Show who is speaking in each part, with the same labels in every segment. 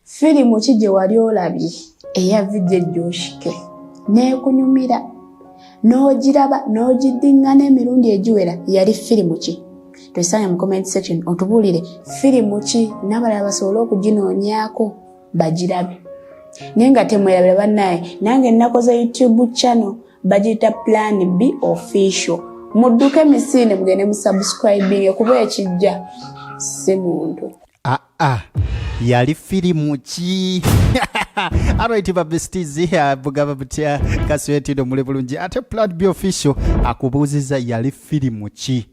Speaker 1: firimu ki gye wali olabye eyavidde Joshike neekunyumira n'ogiraba n'ogiddingana emirundi egiwera yali firimu ki? Tusaanye mu comment section otubuulire firimu ki n'abalala basobole okuginoonyaako bagirabe. Naye nga temwerabira bannaye, nange nakoze YouTube channel bagiyita Plan B Official. Mudduke misine mugende mu subscribing kuba ekijja si muntu.
Speaker 2: Yali firimu ki? Alright, babestizi bugaba butya kaswetido muli bulungi ate Plan B Official akubuuziza yali firimu ki?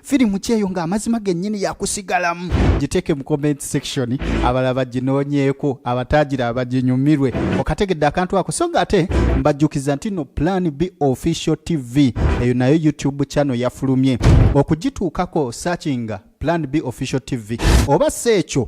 Speaker 2: Firimu ki eyo nga amazima gennyini yakusigalamu? Giteeke mu comment section abalala baginoonyeeko, abatagira abaginyumirwe. Okategedde akantu ako so nga ate mbajjukiza nti no Plan B Official TV eyo nayo YouTube channel yafulumye okugituukako searchinga Plan B Official TV oba seekyo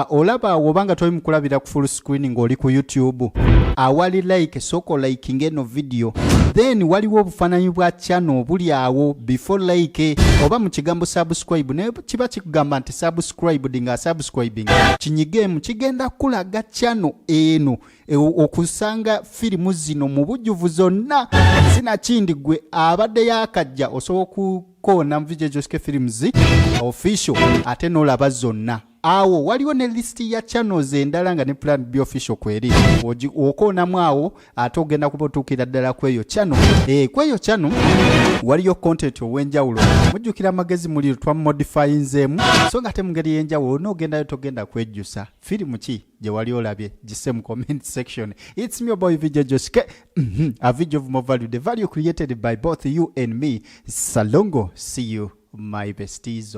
Speaker 2: olaba wobanga toli mukulabira ku full screen ng'oli ku YouTube awali like soko liking eno video then waliwo obufaananyi bwa channel buli awo before like oba mu kigambo subscribe ne kiba kikugamba nti subscribe nga subscribing kinyigemu kigenda kulaga channel eno okusanga firimu zino mu bujjuvu zonna sinakindi gwe abadde yakajja osobola kona mvije Jockeys Films Official ate nolaba zonna awo waliwo ne list ya channels endala nga ne Plan B Official kweri okonamu awo ate ogenda kubotukira ddala kweyo channel kweyo channel waliyo content ow'enjawulo mujjukira amagezi muli twamodifyinzeemu so nga ate mu ngeri y'enjawulo n'ogendayo togenda kwejjusa firimu ki gye wali olabye gisse mu comment section. It's me, your boy VJ Jockeys, a video of more value, the value created by both you and me. Salongo, see you my besties.